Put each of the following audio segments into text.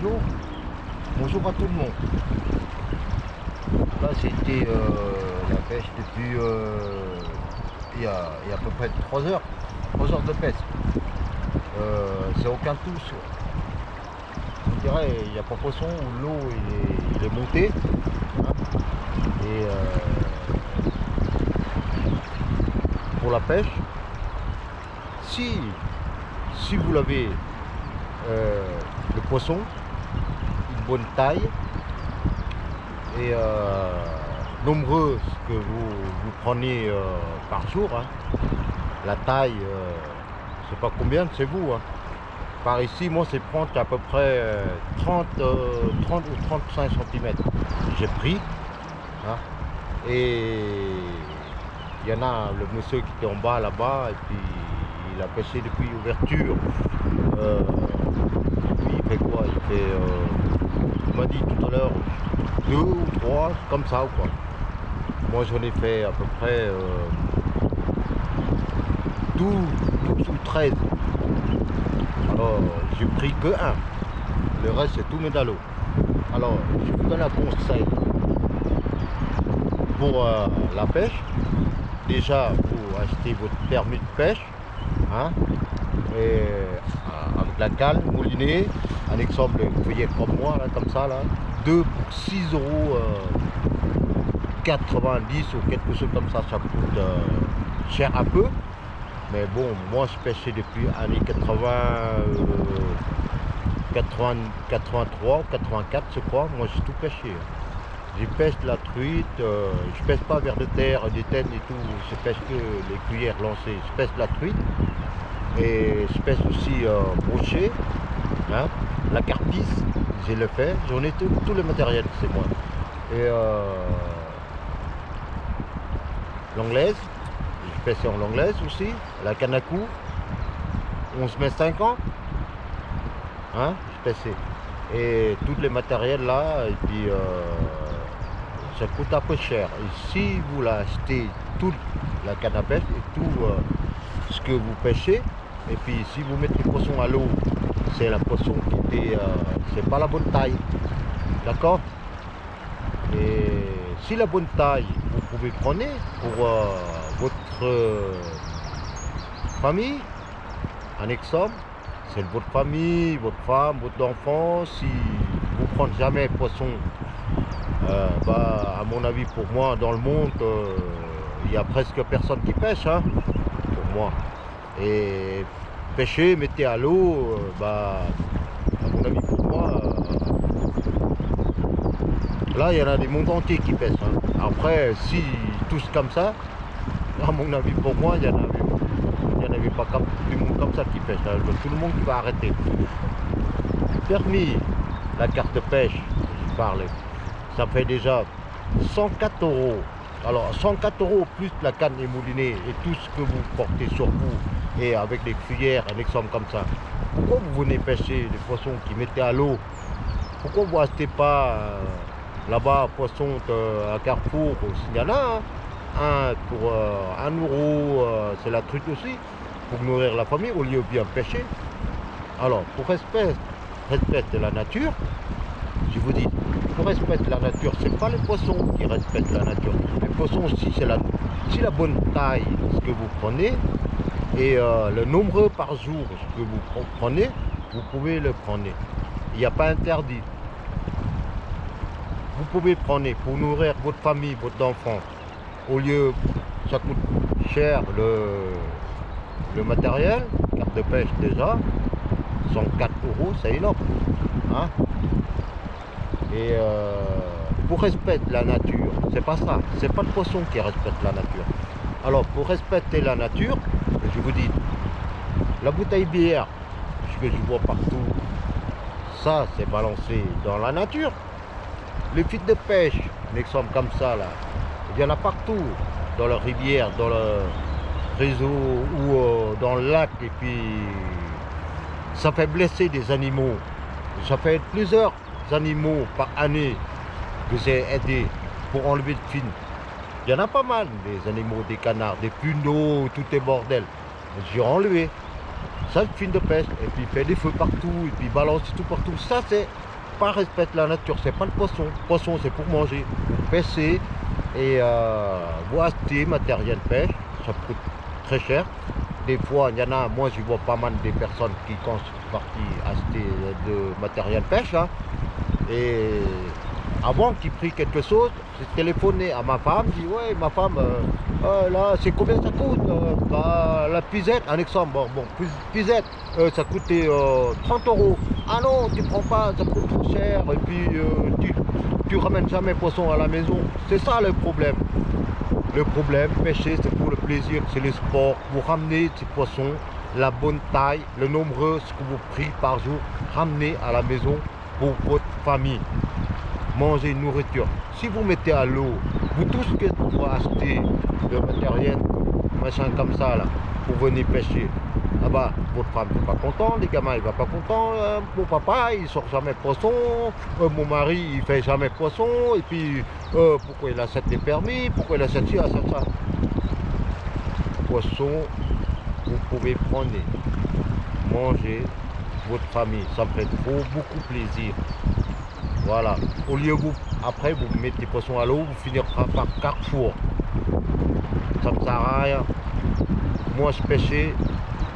bonjour. Bonjour à tout le monde. Là, c'était la pêche depuis il y a à peu près 3 heures. 3 heures de pêche. C'est aucun touche. On dirait il n'y a pas poisson où l'eau il est monté. Hein. Et pour la pêche, si vous l'avez le poisson, une bonne taille et nombreux que vous prenez par jour, hein. La taille, je sais pas combien, c'est vous. Hein. Par ici, moi, c'est prendre à peu près 30 ou 35 cm. J'ai pris. Hein. Et il y en a le monsieur qui était en bas là-bas, et puis il a pêché depuis l'ouverture. Lui, il fait quoi? Il m'a dit tout à l'heure 2 ou 3, comme ça ou quoi. Moi, j'en ai fait à peu près 12 ou 13. Alors, j'ai pris que un. Le reste, c'est tout médalo. Alors, je vous donne un conseil pour la pêche. Déjà, vous achetez votre permis de pêche, hein, et avec la canne moulinée, un exemple, vous voyez comme moi, là, comme ça, là, 2 pour 6,90 € ou quelque chose comme ça coûte cher un peu. Mais bon, moi je pêchais depuis années 83 ou 84, je crois. Moi j'ai tout pêché. Je pêche la truite, je pêche pas vers de terre, des têtes et tout, je pêche que les cuillères lancées. Je pêche la truite et je pêche aussi brochet, hein, la carpisse, je le fais. J'en ai tout le matériel, c'est moi. Et l'anglaise, je pêche en l'anglaise aussi, la canne à coups, 11 mètres 50, hein, je pêche. Et tous les matériels là, et puis ça coûte un peu cher. Et si vous l'achetez toute la canne à pêche et tout ce que vous pêchez, et puis si vous mettez le poisson à l'eau, c'est la poisson qui était, c'est pas la bonne taille, d'accord? Et si la bonne taille, vous pouvez prendre pour votre famille, un exemple, c'est votre famille, votre femme, votre enfant. Si vous ne prenez jamais poisson, à mon avis, pour moi, dans le monde, il y a presque personne qui pêche, hein, pour moi. Et pêcher, mettez à l'eau, à mon avis, pour moi, là, il y en a des mondes entiers qui pêchent. Hein. Après, si tous comme ça, à mon avis, pour moi, il n'y en avait pas du monde comme ça qui pêche. Hein. Tout le monde va arrêter. Permis, la carte de pêche, je parlais, ça fait déjà 104 €. Alors, 104 € plus la canne émoulinée et tout ce que vous portez sur vous et avec des cuillères, un exemple comme ça. Pourquoi vous venez pêcher des poissons qui mettez à l'eau? Pourquoi vous achetez pas là-bas poisson à Carrefour? Il y en a, hein. Un pour 1 €, c'est la truite aussi, pour nourrir la famille, au lieu de bien pêcher. Alors, pour respect de la nature, je vous dis, pour respecter la nature, c'est pas les poissons qui respectent la nature. Les poissons aussi, c'est si la bonne taille, ce que vous prenez, et le nombre par jour, ce que vous prenez, vous pouvez le prendre. Il n'y a pas interdit. Vous pouvez prendre pour nourrir votre famille, votre enfant. Au lieu, ça coûte cher le matériel, carte de pêche déjà, 104 €, c'est énorme. Hein? Et pour respecter la nature, c'est pas ça, c'est pas le poisson qui respecte la nature. Alors pour respecter la nature, je vous dis, la bouteille bière, ce que je vois partout, ça c'est balancé dans la nature. Les fils de pêche, un exemple comme ça là, il y en a partout, dans la rivière, dans le réseau ou dans le lac, et puis ça fait blesser des animaux. Ça fait plusieurs animaux par année que j'ai aidé pour enlever le fin. Il y en a pas mal, des animaux, des canards, des punaux, tout est bordel. J'ai enlevé. Ça, le fin de pêche, et puis fait des feux partout, et puis balance tout partout. Ça, c'est pas respecter la nature, c'est pas le poisson. Le poisson, c'est pour manger. Vous pêchez et vous achetez matériel pêche, ça coûte très cher. Des fois, il y en a, moi je vois pas mal des personnes qui quand je suis parti acheter de matériel pêche, hein, et avant qu'il prie quelque chose, j'ai téléphoné à ma femme, je dis ouais ma femme, là c'est combien ça coûte bah, la pisette, un exemple, bon pisette, ça coûtait 30 euros. Ah non, tu prends pas, ça coûte trop cher, et puis tu ramènes jamais poisson à la maison. C'est ça le problème. Le problème, pêcher c'est pour le plaisir, c'est le sport. Vous ramenez ces poissons, la bonne taille, le nombreux, ce que vous prenez par jour, ramenez à la maison pour votre famille. Manger une nourriture. Si vous mettez à l'eau, vous tout ce que vous achetez de matériel, machin comme ça là, pour venir pêcher, ah bah votre femme n'est pas content, les gamins il va pas content, mon papa il sort jamais poisson, mon mari il fait jamais poisson, et puis pourquoi il achète des permis, pourquoi il achète ci, achète ça. Poisson, vous pouvez prendre, manger votre famille, ça me fait beaucoup plaisir. Voilà, au lieu vous, après vous mettez poisson à l'eau, vous finirez par Carrefour. Ça ne sert à rien. Moi je pêchais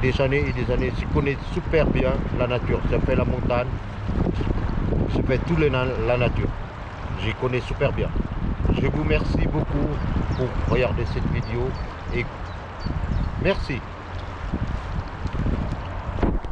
des années et des années, je connais super bien la nature. J'ai fait la montagne, je fais tout la nature. Je connais super bien. Je vous remercie beaucoup pour regarder cette vidéo et merci.